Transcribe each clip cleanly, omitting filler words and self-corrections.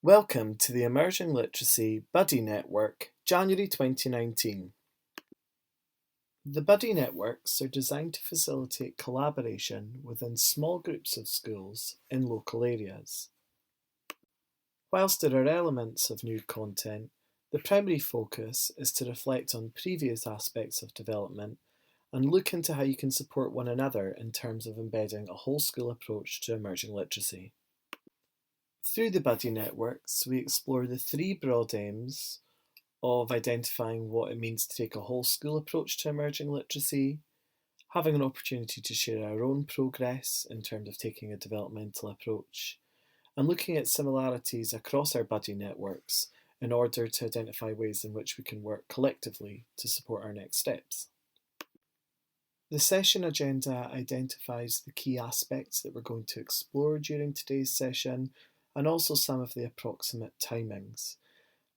Welcome to the Emerging Literacy Buddy Network, January 2019. The Buddy Networks are designed to facilitate collaboration within small groups of schools in local areas. Whilst there are elements of new content, the primary focus is to reflect on previous aspects of development and look into how you can support one another in terms of embedding a whole school approach to emerging literacy. Through the Buddy Networks, we explore the three broad aims of identifying what it means to take a whole school approach to emerging literacy, having an opportunity to share our own progress in terms of taking a developmental approach, and looking at similarities across our buddy networks in order to identify ways in which we can work collectively to support our next steps. The session agenda identifies the key aspects that we're going to explore during today's session and also some of the approximate timings.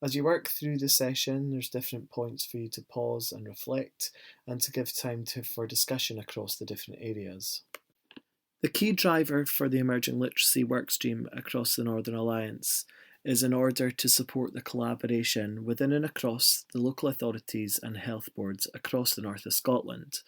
As you work through the session, there's different points for you to pause and reflect and to give time for discussion across the different areas. The key driver for the Emerging Literacy workstream across the Northern Alliance is in order to support the collaboration within and across the local authorities and health boards across the north of Scotland.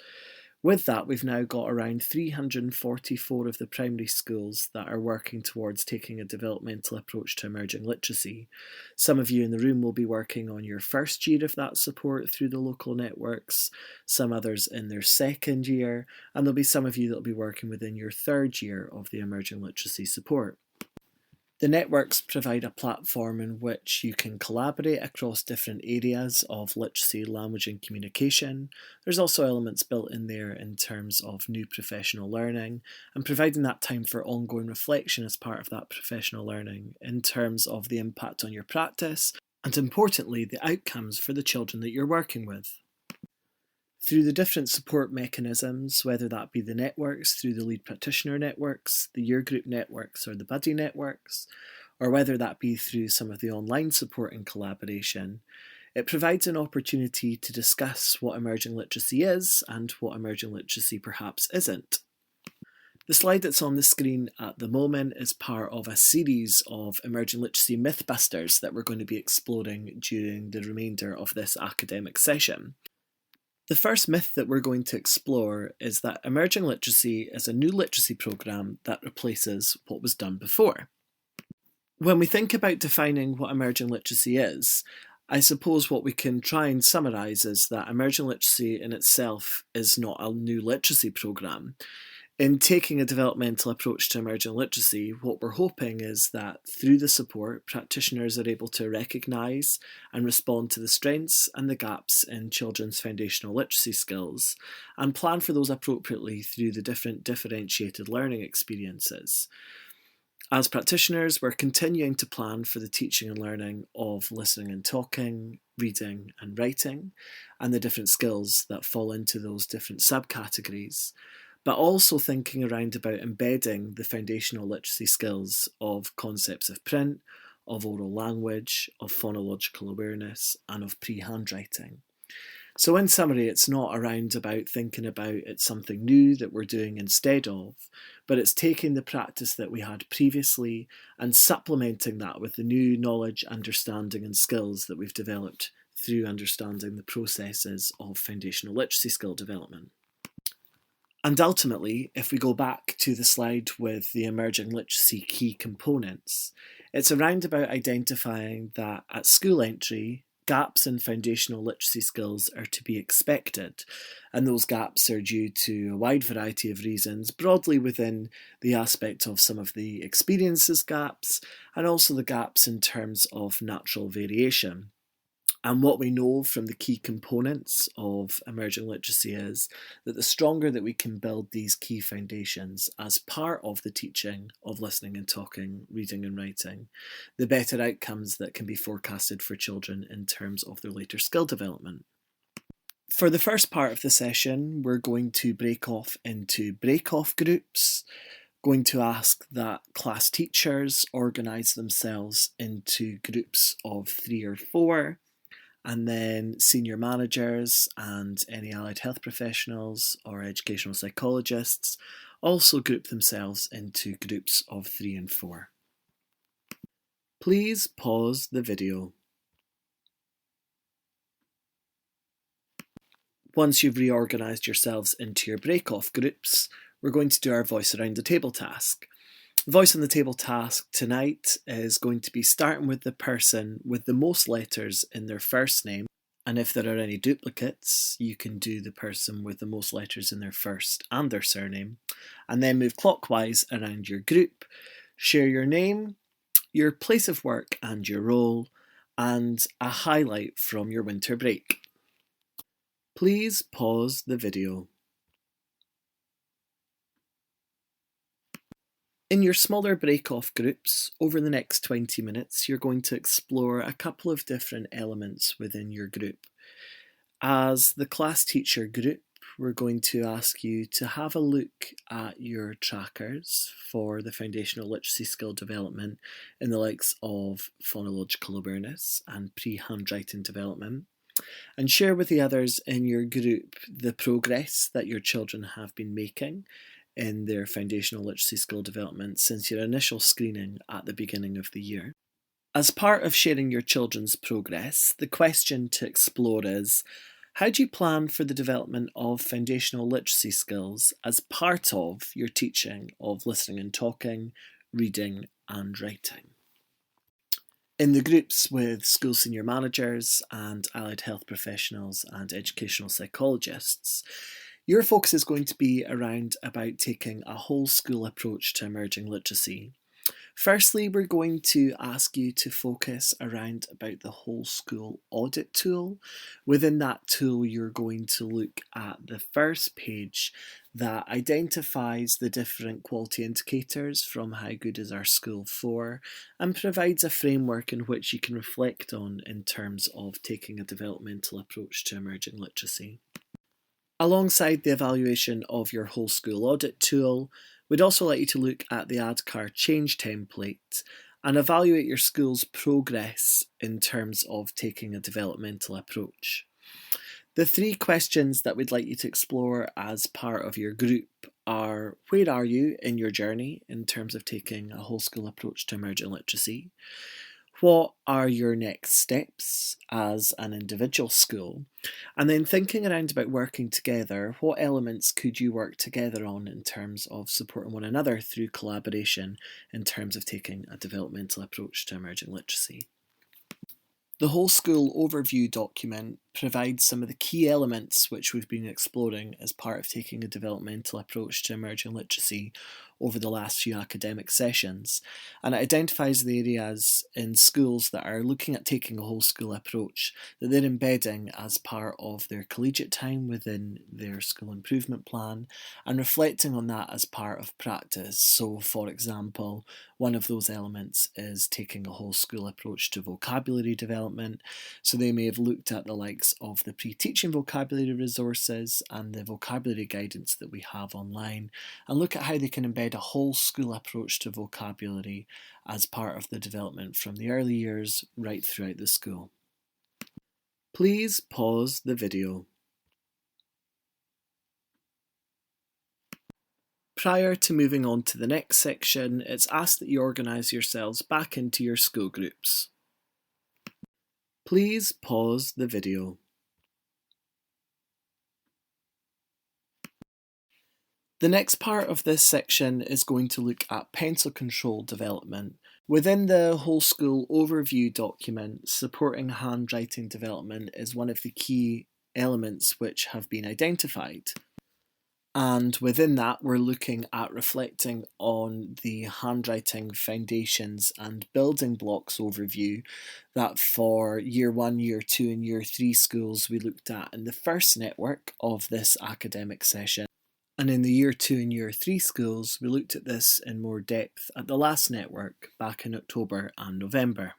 With that, we've now got around 344 of the primary schools that are working towards taking a developmental approach to emerging literacy. Some of you in the room will be working on your first year of that support through the local networks, some others in their second year, and there'll be some of you that will be working within your third year of the emerging literacy support. The networks provide a platform in which you can collaborate across different areas of literacy, language and communication. There's also elements built in there in terms of new professional learning and providing that time for ongoing reflection as part of that professional learning in terms of the impact on your practice and, importantly, the outcomes for the children that you're working with. Through the different support mechanisms, whether that be the networks, through the lead practitioner networks, the year group networks or the buddy networks, or whether that be through some of the online support and collaboration, it provides an opportunity to discuss what emerging literacy is and what emerging literacy perhaps isn't. The slide that's on the screen at the moment is part of a series of emerging literacy mythbusters that we're going to be exploring during the remainder of this academic session. The first myth that we're going to explore is that emerging literacy is a new literacy programme that replaces what was done before. When we think about defining what emerging literacy is, I suppose what we can try and summarise is that emerging literacy in itself is not a new literacy programme. In taking a developmental approach to emerging literacy, what we're hoping is that through the support, practitioners are able to recognise and respond to the strengths and the gaps in children's foundational literacy skills and plan for those appropriately through the different differentiated learning experiences. As practitioners, we're continuing to plan for the teaching and learning of listening and talking, reading and writing, and the different skills that fall into those different subcategories, but also thinking around about embedding the foundational literacy skills of concepts of print, of oral language, of phonological awareness, and of pre-handwriting. So in summary, it's not around about thinking about it's something new that we're doing instead of, but it's taking the practice that we had previously and supplementing that with the new knowledge, understanding and skills that we've developed through understanding the processes of foundational literacy skill development. And ultimately, if we go back to the slide with the emerging literacy key components, it's around about identifying that at school entry, gaps in foundational literacy skills are to be expected, and those gaps are due to a wide variety of reasons, broadly within the aspect of some of the experiences gaps, and also the gaps in terms of natural variation. And what we know from the key components of emerging literacy is that the stronger that we can build these key foundations as part of the teaching of listening and talking, reading and writing, the better outcomes that can be forecasted for children in terms of their later skill development. For the first part of the session, we're going to break off into break-off groups, going to ask that class teachers organise themselves into groups of 3 or 4, and then senior managers and any allied health professionals or educational psychologists also group themselves into groups of 3 and 4. Please pause the video. Once you've reorganised yourselves into your break-off groups, we're going to do our voice around the table task. The voice on the table task tonight is going to be starting with the person with the most letters in their first name, and if there are any duplicates, you can do the person with the most letters in their first and their surname, and then move clockwise around your group. Share your name, your place of work and your role, and a highlight from your winter break. Please pause the video. In your smaller break-off groups, over the next 20 minutes, you're going to explore a couple of different elements within your group. As the class teacher group, we're going to ask you to have a look at your trackers for the foundational literacy skill development in the likes of phonological awareness and pre-handwriting development, and share with the others in your group the progress that your children have been making in their foundational literacy skill development since your initial screening at the beginning of the year. As part of sharing your children's progress, the question to explore is, how do you plan for the development of foundational literacy skills as part of your teaching of listening and talking, reading and writing? In the groups with school senior managers and allied health professionals and educational psychologists, your focus is going to be around about taking a whole school approach to emerging literacy. Firstly, we're going to ask you to focus around about the whole school audit tool. Within that tool, you're going to look at the first page that identifies the different quality indicators from How Good Is Our School For, and provides a framework in which you can reflect on in terms of taking a developmental approach to emerging literacy. Alongside the evaluation of your whole school audit tool, we'd also like you to look at the ADKAR change template and evaluate your school's progress in terms of taking a developmental approach. The three questions that we'd like you to explore as part of your group are: where are you in your journey in terms of taking a whole school approach to emerging literacy? What are your next steps as an individual school? And then thinking around about working together, what elements could you work together on in terms of supporting one another through collaboration in terms of taking a developmental approach to emerging literacy? The whole school overview document provides some of the key elements which we've been exploring as part of taking a developmental approach to emerging literacy over the last few academic sessions, and it identifies the areas in schools that are looking at taking a whole school approach that they're embedding as part of their collegiate time within their school improvement plan and reflecting on that as part of practice. So, for example, one of those elements is taking a whole school approach to vocabulary development. So they may have looked at the likes of the pre-teaching vocabulary resources and the vocabulary guidance that we have online, and look at how they can embed a whole school approach to vocabulary as part of the development from the early years right throughout the school. Please pause the video. Prior to moving on to the next section, it's asked that you organise yourselves back into your school groups. Please pause the video. The next part of this section is going to look at pencil control development. Within the whole school overview document, supporting handwriting development is one of the key elements which have been identified. And within that, we're looking at reflecting on the handwriting foundations and building blocks overview that for Year 1, Year 2 and Year 3 schools we looked at in the first network of this academic session. And in the Year 2 and Year 3 schools, we looked at this in more depth at the last network back in October and November.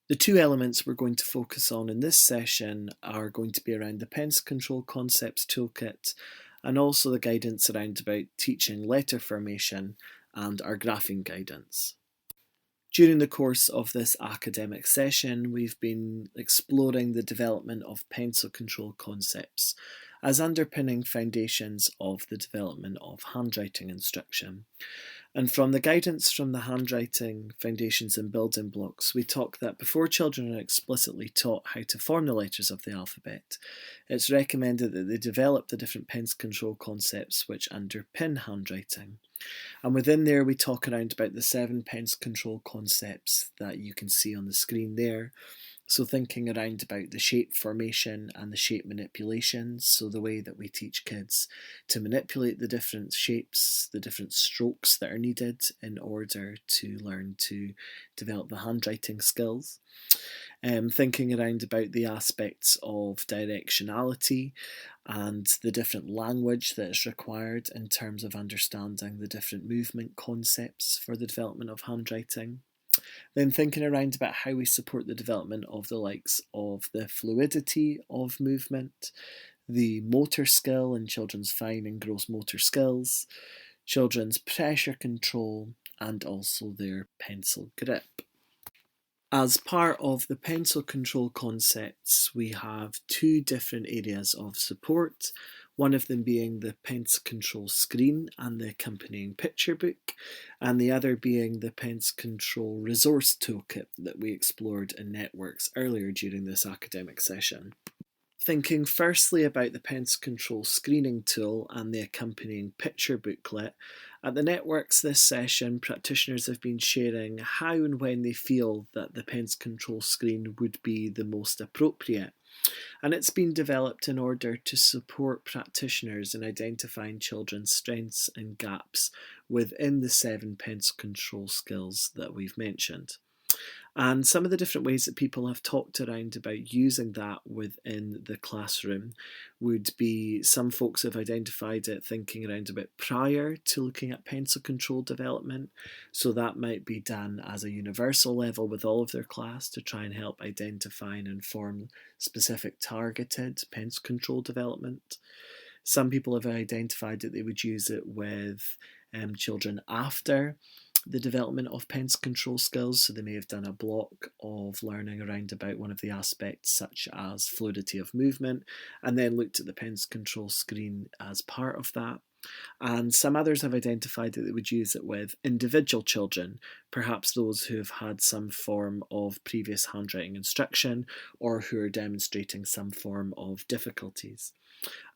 The two elements we're going to focus on in this session are going to be around the Pencil Control Concepts Toolkit and also the guidance around about teaching letter formation and our graphing guidance. During the course of this academic session, we've been exploring the development of pencil control concepts, as underpinning foundations of the development of handwriting instruction. And from the guidance from the handwriting foundations and building blocks, we talk that before children are explicitly taught how to form the letters of the alphabet, it's recommended that they develop the different pens control concepts which underpin handwriting. And within there, we talk around about the 7 pens control concepts that you can see on the screen there. So thinking around about the shape formation and the shape manipulations, so the way that we teach kids to manipulate the different shapes, the different strokes that are needed in order to learn to develop the handwriting skills. Thinking around about the aspects of directionality and the different language that is required in terms of understanding the different movement concepts for the development of handwriting. Then thinking around about how we support the development of the likes of the fluidity of movement, the motor skill in children's fine and gross motor skills, children's pressure control, and also their pencil grip. As part of the pencil control concepts, we have 2 different areas of support, one of them being the pencil control screen and the accompanying picture book, and the other being the pencil control resource toolkit that we explored in Networks earlier during this academic session. Thinking firstly about the pencil control screening tool and the accompanying picture booklet, at the Networks this session, practitioners have been sharing how and when they feel that the pencil control screen would be the most appropriate. And it's been developed in order to support practitioners in identifying children's strengths and gaps within the 7 pencil control skills that we've mentioned. And some of the different ways that people have talked around about using that within the classroom would be, some folks have identified it thinking around about prior to looking at pencil control development. So that might be done as a universal level with all of their class to try and help identify and inform specific targeted pencil control development. Some people have identified that they would use it with children after the development of pencil control skills, so they may have done a block of learning around about one of the aspects such as fluidity of movement and then looked at the pencil control screen as part of that. And some others have identified that they would use it with individual children, perhaps those who have had some form of previous handwriting instruction or who are demonstrating some form of difficulties.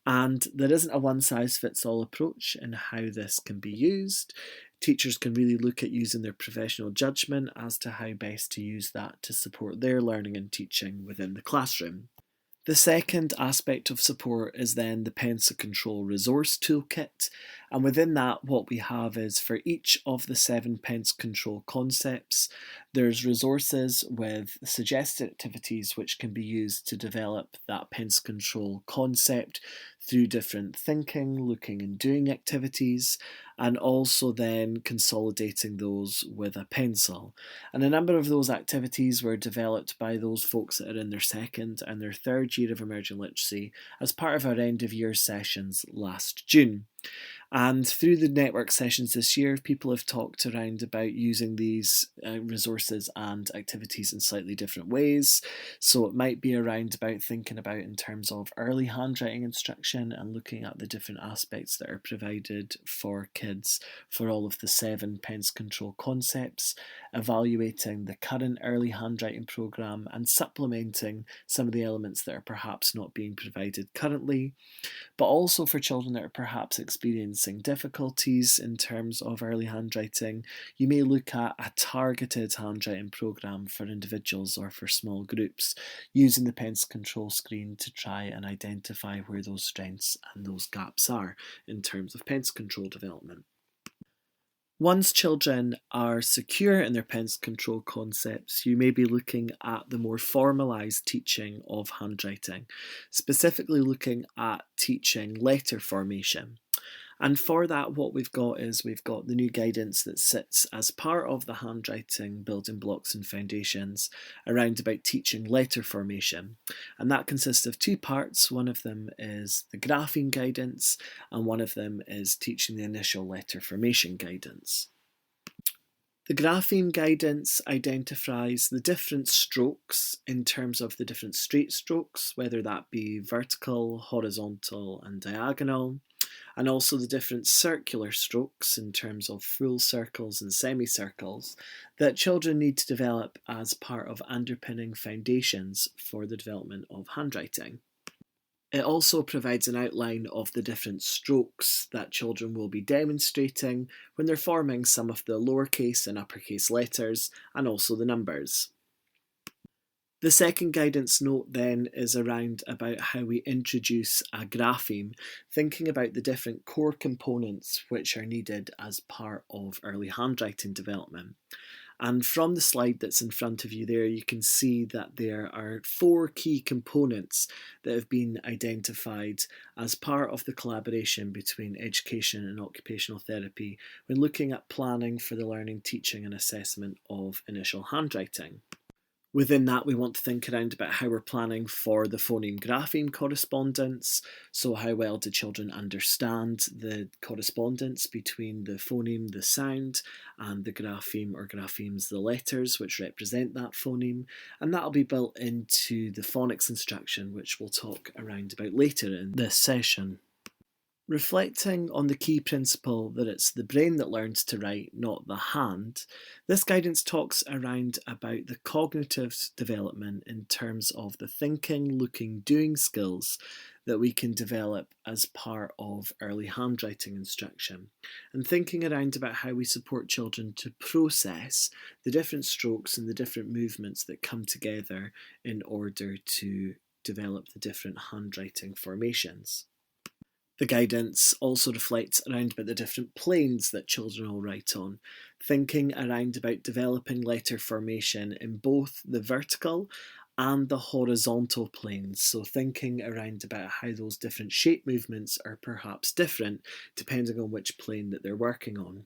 And there isn't a one-size-fits-all approach in how this can be used. Teachers can really look at using their professional judgment as to how best to use that to support their learning and teaching within the classroom. The second aspect of support is then the pencil control resource toolkit, and within that what we have is for each of the 7 pencil control concepts there's resources with suggested activities which can be used to develop that pencil control concept through different thinking, looking and doing activities, and also then consolidating those with a pencil. And a number of those activities were developed by those folks that are in their 2nd and their 3rd year of emerging literacy as part of our end of year sessions last June. And through the network sessions this year, people have talked around about using these resources and activities in slightly different ways. So it might be around about thinking about in terms of early handwriting instruction and looking at the different aspects that are provided for kids for all of the 7 pencil control concepts, evaluating the current early handwriting programme and supplementing some of the elements that are perhaps not being provided currently, but also for children that are perhaps experiencing difficulties in terms of early handwriting, you may look at a targeted handwriting programme for individuals or for small groups, using the pencil control screen to try and identify where those strengths and those gaps are in terms of pencil control development. Once children are secure in their pencil control concepts, you may be looking at the more formalised teaching of handwriting, specifically looking at teaching letter formation. And for that, what we've got is we've got the new guidance that sits as part of the handwriting building blocks and foundations around about teaching letter formation. And that consists of 2 parts. One of them is the grapheme guidance, and one of them is teaching the initial letter formation guidance. The grapheme guidance identifies the different strokes in terms of the different straight strokes, whether that be vertical, horizontal, and diagonal, and also the different circular strokes in terms of full circles and semicircles that children need to develop as part of underpinning foundations for the development of handwriting. It also provides an outline of the different strokes that children will be demonstrating when they're forming some of the lowercase and uppercase letters and also the numbers. The second guidance note then is around about how we introduce a grapheme, thinking about the different core components which are needed as part of early handwriting development. And from the slide that's in front of you there, you can see that there are 4 key components that have been identified as part of the collaboration between education and occupational therapy when looking at planning for the learning, teaching and assessment of initial handwriting. Within that, we want to think around about how we're planning for the phoneme-grapheme correspondence. So how well do children understand the correspondence between the phoneme, the sound, and the grapheme or graphemes, the letters which represent that phoneme. And that'll be built into the phonics instruction, which we'll talk around about later in this session. Reflecting on the key principle that it's the brain that learns to write, not the hand, this guidance talks around about the cognitive development in terms of the thinking, looking, doing skills that we can develop as part of early handwriting instruction, and thinking around about how we support children to process the different strokes and the different movements that come together in order to develop the different handwriting formations. The guidance also reflects around about the different planes that children will write on, thinking around about developing letter formation in both the vertical and the horizontal planes, so thinking around about how those different shape movements are perhaps different depending on which plane that they're working on.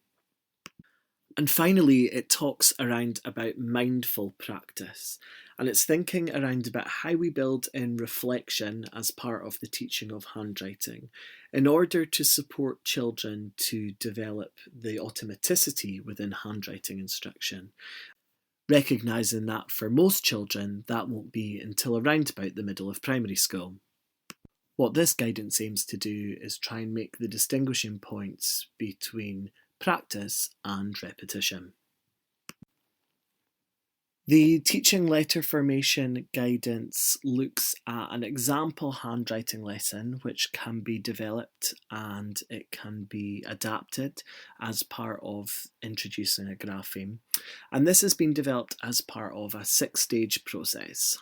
And finally, it talks around about mindful practice, and it's thinking around about how we build in reflection as part of the teaching of handwriting in order to support children to develop the automaticity within handwriting instruction, recognising that for most children that won't be until around about the middle of primary school. What this guidance aims to do is try and make the distinguishing points between practice and repetition. The teaching letter formation guidance looks at an example handwriting lesson which can be developed and it can be adapted as part of introducing a grapheme, and this has been developed as part of a 6-stage process.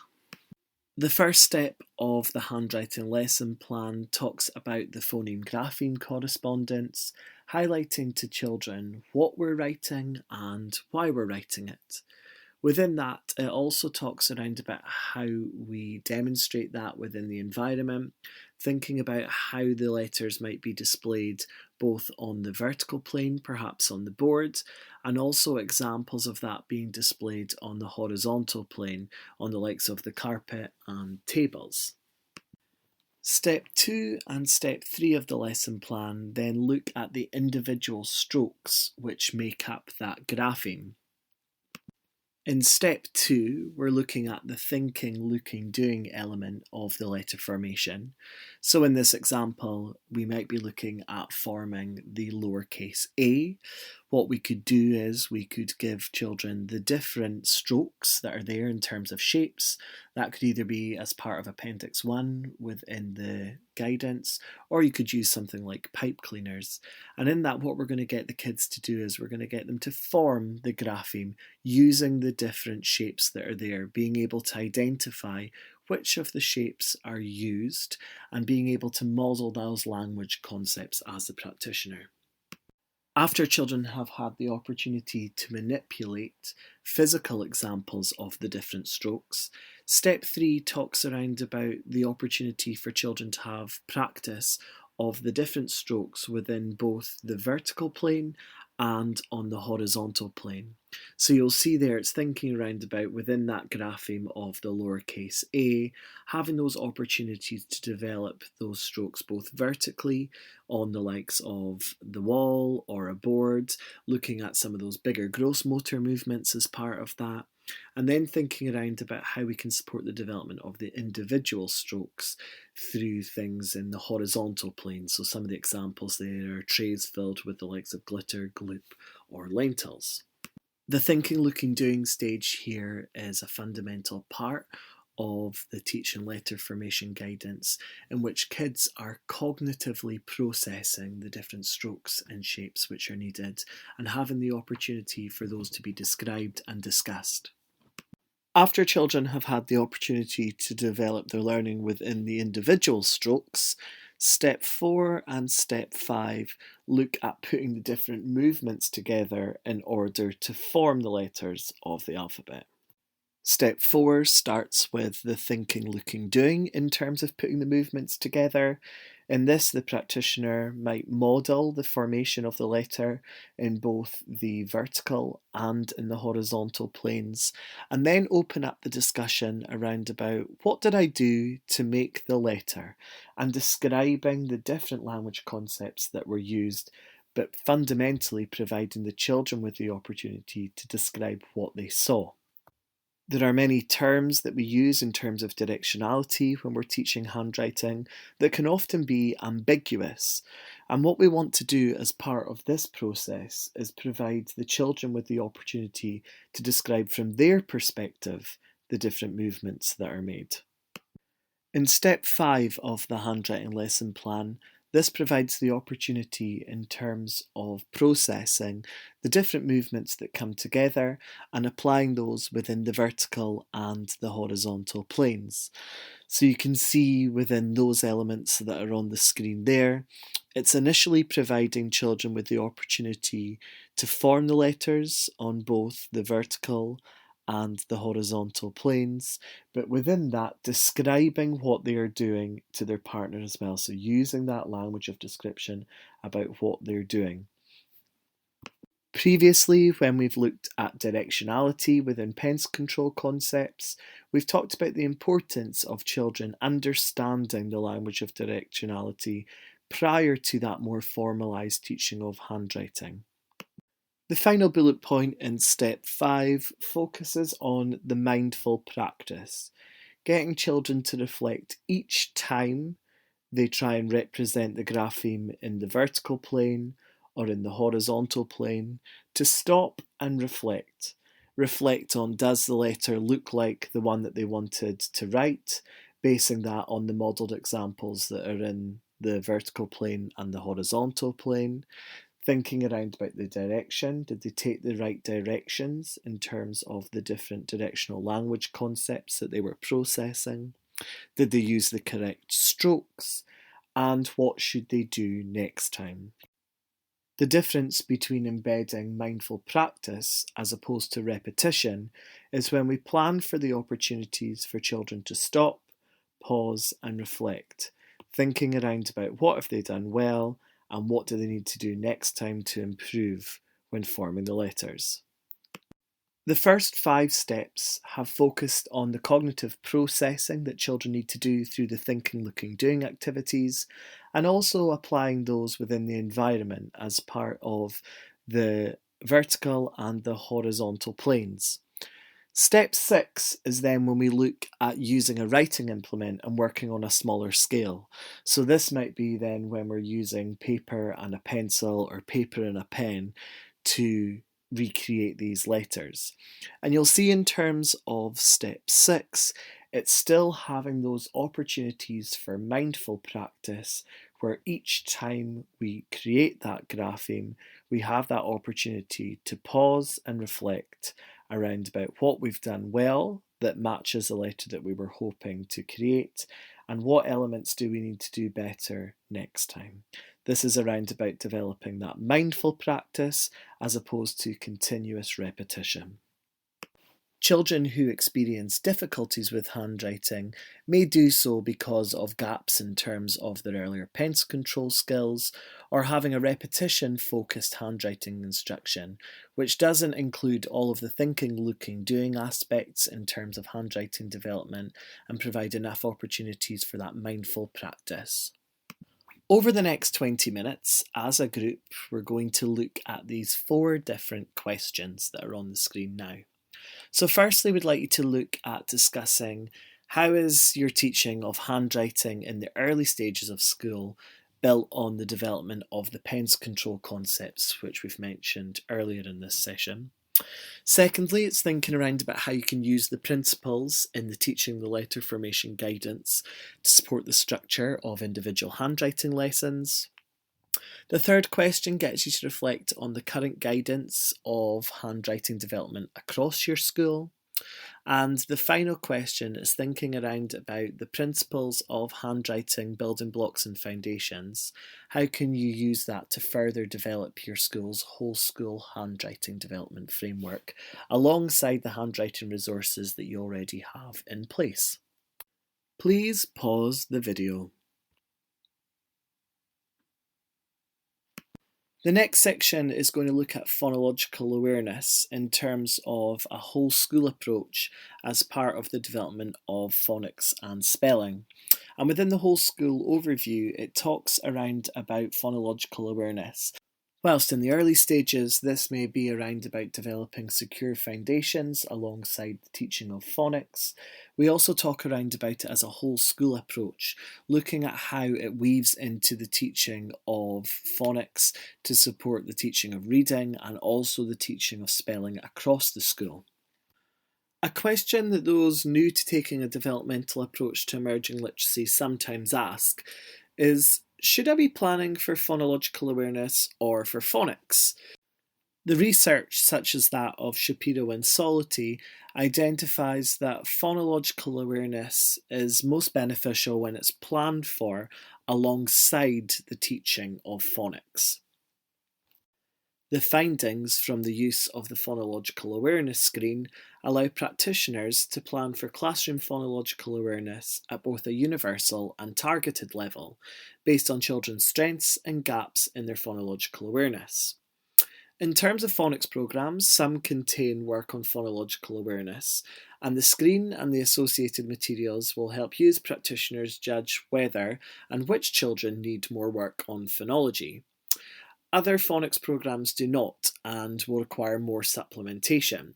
The first step of the handwriting lesson plan talks about the phoneme-grapheme correspondence, highlighting to children what we're writing and why we're writing it. Within that, it also talks around about how we demonstrate that within the environment, thinking about how the letters might be displayed both on the vertical plane, perhaps on the board, and also examples of that being displayed on the horizontal plane, on the likes of the carpet and tables. Step 2 and Step 3 of the lesson plan then look at the individual strokes which make up that grapheme. In Step 2, we're looking at the thinking, looking, doing element of the letter formation. So in this example, we might be looking at forming the lowercase a. What we could do is we could give children the different strokes that are there in terms of shapes. That could either be as part of Appendix 1 within the guidance, or you could use something like pipe cleaners. And in that, what we're going to get the kids to do is we're going to get them to form the grapheme using the different shapes that are there, being able to identify which of the shapes are used and being able to model those language concepts as the practitioner. After children have had the opportunity to manipulate physical examples of the different strokes, Step 3 talks around about the opportunity for children to have practice of the different strokes within both the vertical plane and on the horizontal plane. So you'll see there it's thinking around about within that grapheme of the lowercase a, having those opportunities to develop those strokes both vertically on the likes of the wall or a board, looking at some of those bigger gross motor movements as part of that, and then thinking around about how we can support the development of the individual strokes through things in the horizontal plane. So some of the examples there are trays filled with the likes of glitter, gloop, or lentils. The thinking, looking, doing stage here is a fundamental part of the teach and letter formation guidance, in which kids are cognitively processing the different strokes and shapes which are needed and having the opportunity for those to be described and discussed. After children have had the opportunity to develop their learning within the individual strokes, step 4 and step 5 look at putting the different movements together in order to form the letters of the alphabet. Step 4 starts with the thinking, looking, doing in terms of putting the movements together. In this, the practitioner might model the formation of the letter in both the vertical and in the horizontal planes, and then open up the discussion around about what did I do to make the letter, and describing the different language concepts that were used, but fundamentally providing the children with the opportunity to describe what they saw. There are many terms that we use in terms of directionality when we're teaching handwriting that can often be ambiguous. And what we want to do as part of this process is provide the children with the opportunity to describe from their perspective the different movements that are made. In step 5 of the handwriting lesson plan, this provides the opportunity in terms of processing the different movements that come together and applying those within the vertical and the horizontal planes. So you can see within those elements that are on the screen there, it's initially providing children with the opportunity to form the letters on both the vertical and the horizontal planes, but within that, describing what they are doing to their partner as well. So using that language of description about what they're doing. Previously, when we've looked at directionality within pencil control concepts, we've talked about the importance of children understanding the language of directionality prior to that more formalised teaching of handwriting. The final bullet point in step 5 focuses on the mindful practice, getting children to reflect each time they try and represent the grapheme in the vertical plane or in the horizontal plane, to stop and reflect. Reflect on, does the letter look like the one that they wanted to write, basing that on the modelled examples that are in the vertical plane and the horizontal plane. Thinking around about the direction, did they take the right directions in terms of the different directional language concepts that they were processing? Did they use the correct strokes? And what should they do next time? The difference between embedding mindful practice as opposed to repetition is when we plan for the opportunities for children to stop, pause and reflect, thinking around about what have they done well and what do they need to do next time to improve when forming the letters. The first 5 steps have focused on the cognitive processing that children need to do through the thinking, looking, doing activities, and also applying those within the environment as part of the vertical and the horizontal planes. Step 6 is then when we look at using a writing implement and working on a smaller scale. So this might be then when we're using paper and a pencil or paper and a pen to recreate these letters. And you'll see in terms of step 6, it's still having those opportunities for mindful practice where each time we create that grapheme, we have that opportunity to pause and reflect around about what we've done well that matches the letter that we were hoping to create, and what elements do we need to do better next time. This is around about developing that mindful practice as opposed to continuous repetition. Children who experience difficulties with handwriting may do so because of gaps in terms of their earlier pencil control skills or having a repetition-focused handwriting instruction, which doesn't include all of the thinking, looking, doing aspects in terms of handwriting development and provide enough opportunities for that mindful practice. Over the next 20 minutes, as a group, we're going to look at these 4 different questions that are on the screen now. So firstly, we'd like you to look at discussing how is your teaching of handwriting in the early stages of school built on the development of the pencil control concepts, which we've mentioned earlier in this session. Secondly, it's thinking around about how you can use the principles in the Teaching the Letter Formation guidance to support the structure of individual handwriting lessons. The third question gets you to reflect on the current guidance of handwriting development across your school. And the final question is thinking around about the principles of handwriting, building blocks and foundations. How can you use that to further develop your school's whole school handwriting development framework alongside the handwriting resources that you already have in place? Please pause the video. The next section is going to look at phonological awareness in terms of a whole school approach as part of the development of phonics and spelling. And within the whole school overview, it talks around about phonological awareness. Whilst in the early stages, this may be around about developing secure foundations alongside the teaching of phonics. We also talk around about it as a whole school approach, looking at how it weaves into the teaching of phonics to support the teaching of reading and also the teaching of spelling across the school. A question that those new to taking a developmental approach to emerging literacy sometimes ask is, should I be planning for phonological awareness or for phonics? The research, such as that of Shapiro and Solity, identifies that phonological awareness is most beneficial when it's planned for alongside the teaching of phonics. The findings from the use of the phonological awareness screen allow practitioners to plan for classroom phonological awareness at both a universal and targeted level, based on children's strengths and gaps in their phonological awareness. In terms of phonics programmes, some contain work on phonological awareness, and the screen and the associated materials will help you as practitioners judge whether and which children need more work on phonology. Other phonics programmes do not and will require more supplementation.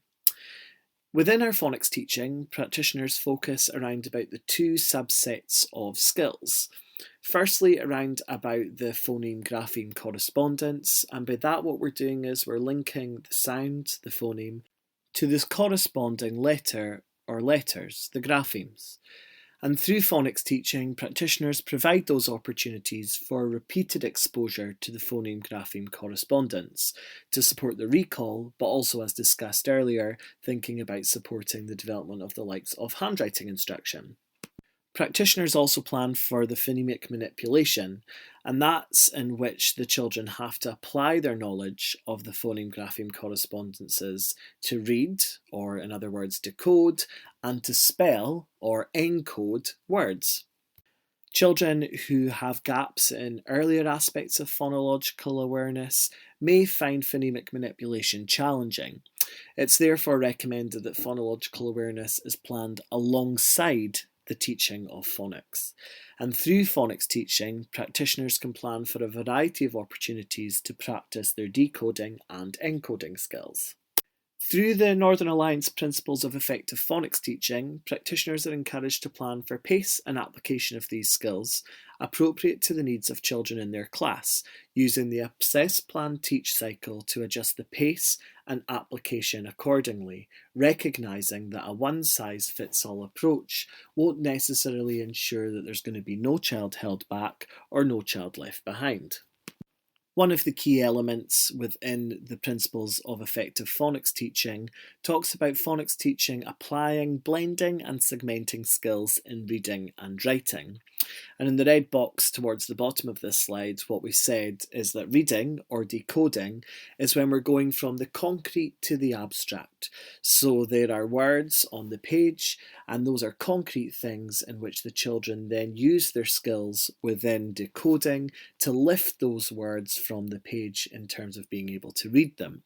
Within our phonics teaching, practitioners focus around about the 2 subsets of skills. Firstly, around about the phoneme-grapheme correspondence, and by that what we're doing is we're linking the sound, the phoneme, to this corresponding letter or letters, the graphemes. And through phonics teaching, practitioners provide those opportunities for repeated exposure to the phoneme-grapheme correspondence to support the recall, but also, as discussed earlier, thinking about supporting the development of the likes of handwriting instruction. Practitioners also plan for the phonemic manipulation, and that's in which the children have to apply their knowledge of the phoneme-grapheme correspondences to read, or in other words decode, and to spell or encode words. Children who have gaps in earlier aspects of phonological awareness may find phonemic manipulation challenging. It's therefore recommended that phonological awareness is planned alongside the teaching of phonics. And through phonics teaching, practitioners can plan for a variety of opportunities to practice their decoding and encoding skills. Through the Northern Alliance Principles of Effective Phonics Teaching, practitioners are encouraged to plan for pace and application of these skills appropriate to the needs of children in their class, using the Assess Plan Teach cycle to adjust the pace and application accordingly, recognising that a one-size-fits-all approach won't necessarily ensure that there's going to be no child held back or no child left behind. One of the key elements within the Principles of Effective Phonics Teaching talks about phonics teaching applying blending and segmenting skills in reading and writing. And in the red box towards the bottom of this slide, what we said is that reading or decoding is when we're going from the concrete to the abstract. So there are words on the page, and those are concrete things in which the children then use their skills within decoding to lift those words from the page in terms of being able to read them.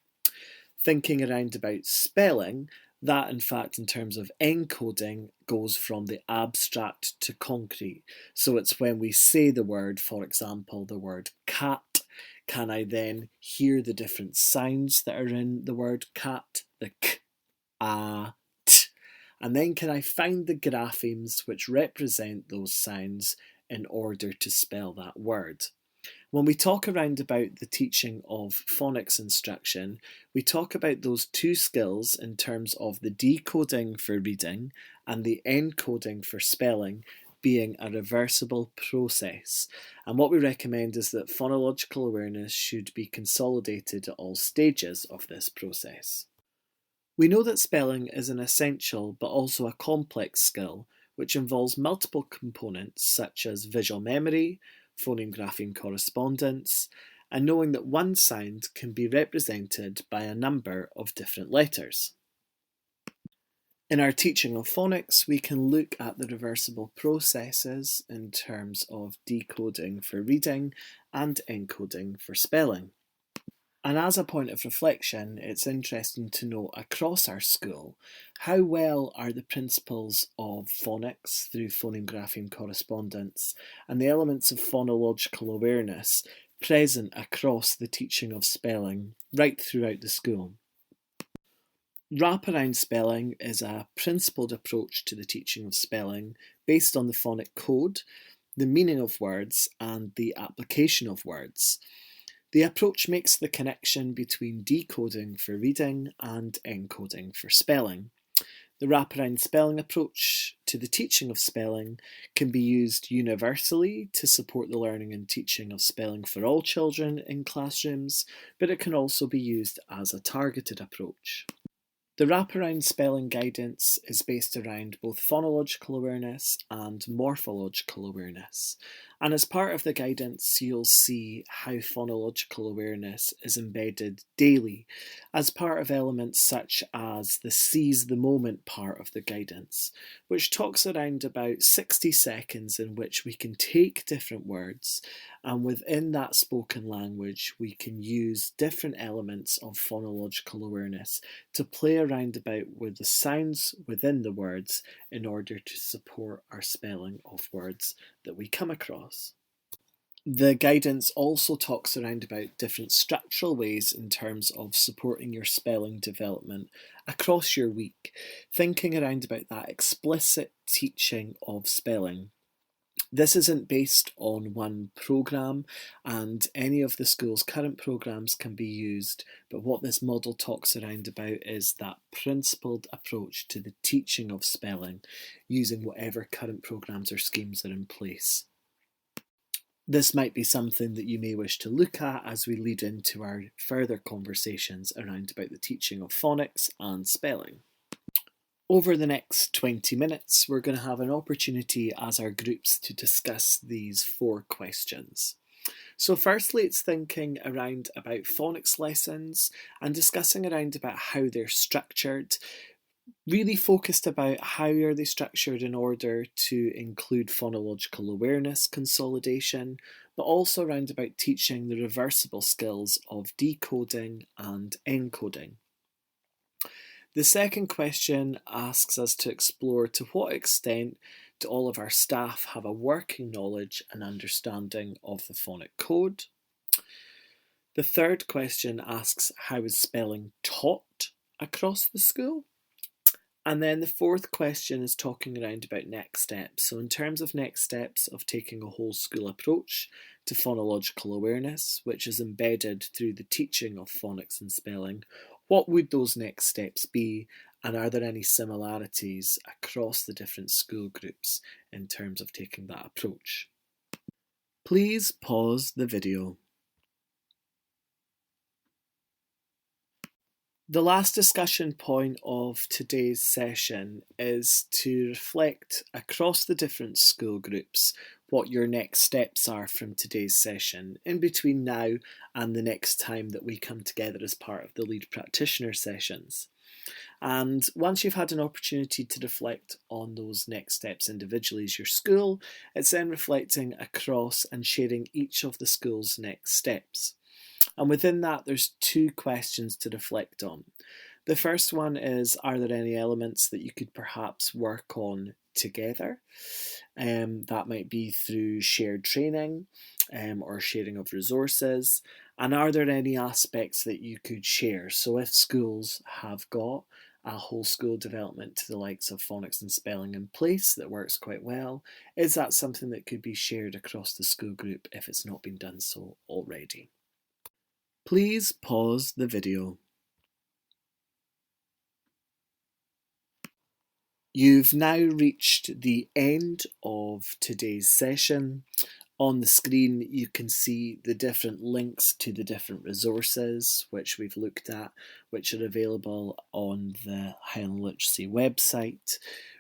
Thinking around about spelling, that, in fact, in terms of encoding, goes from the abstract to concrete. So it's when we say the word, for example, the word cat, can I then hear the different sounds that are in the word cat, the k, a, t, and then can I find the graphemes which represent those sounds in order to spell that word. When we talk around about the teaching of phonics instruction, we talk about those two skills in terms of the decoding for reading and the encoding for spelling being a reversible process. And what we recommend is that phonological awareness should be consolidated at all stages of this process. We know that spelling is an essential but also a complex skill which involves multiple components such as visual memory, phoneme grapheme correspondence, and knowing that one sound can be represented by a number of different letters. In our teaching of phonics, we can look at the reversible processes in terms of decoding for reading and encoding for spelling. And as a point of reflection, it's interesting to note across our school how well are the principles of phonics through phoneme grapheme correspondence and the elements of phonological awareness present across the teaching of spelling right throughout the school. Wraparound spelling is a principled approach to the teaching of spelling based on the phonic code, the meaning of words, and the application of words. The approach makes the connection between decoding for reading and encoding for spelling. The wraparound spelling approach to the teaching of spelling can be used universally to support the learning and teaching of spelling for all children in classrooms, but it can also be used as a targeted approach. The wraparound spelling guidance is based around both phonological awareness and morphological awareness. And as part of the guidance, you'll see how phonological awareness is embedded daily as part of elements such as the seize the moment part of the guidance, which talks around about 60 seconds in which we can take different words and within that spoken language we can use different elements of phonological awareness to play around about with the sounds within the words in order to support our spelling of words that we come across. The guidance also talks around about different structural ways in terms of supporting your spelling development across your week, thinking around about that explicit teaching of spelling. This isn't based on one programme, and any of the school's current programmes can be used, but what this model talks around about is that principled approach to the teaching of spelling using whatever current programmes or schemes are in place. This might be something that you may wish to look at as we lead into our further conversations around about the teaching of phonics and spelling. Over the next 20 minutes, we're going to have an opportunity as our groups to discuss these 4 questions. So firstly, it's thinking around about phonics lessons and discussing around about how they're structured, really focused about how are they structured in order to include phonological awareness consolidation, but also around about teaching the reversible skills of decoding and encoding. The second question asks us to explore to what extent do all of our staff have a working knowledge and understanding of the phonic code. The third question asks how is spelling taught across the school. And then the fourth question is talking around about next steps. So in terms of next steps of taking a whole school approach to phonological awareness, which is embedded through the teaching of phonics and spelling, what would those next steps be? And are there any similarities across the different school groups in terms of taking that approach? Please pause the video. The last discussion point of today's session is to reflect across the different school groups what your next steps are from today's session in between now and the next time that we come together as part of the lead practitioner sessions. And once you've had an opportunity to reflect on those next steps individually as your school, it's then reflecting across and sharing each of the school's next steps. And within that, there's two questions to reflect on. The first one is, are there any elements that you could perhaps work on together? That might be through shared training or sharing of resources. And are there any aspects that you could share? So if schools have got a whole school development to the likes of phonics and spelling in place that works quite well, is that something that could be shared across the school group if it's not been done so already? Please pause the video. You've now reached the end of today's session. On the screen you can see the different links to the different resources which we've looked at, which are available on the Highland Literacy website.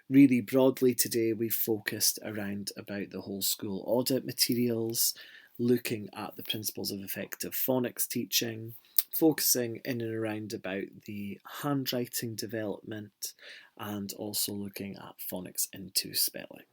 Really broadly today we've focused around about the whole school audit materials, looking at the principles of effective phonics teaching, focusing in and around about the handwriting development, and also looking at phonics into spelling.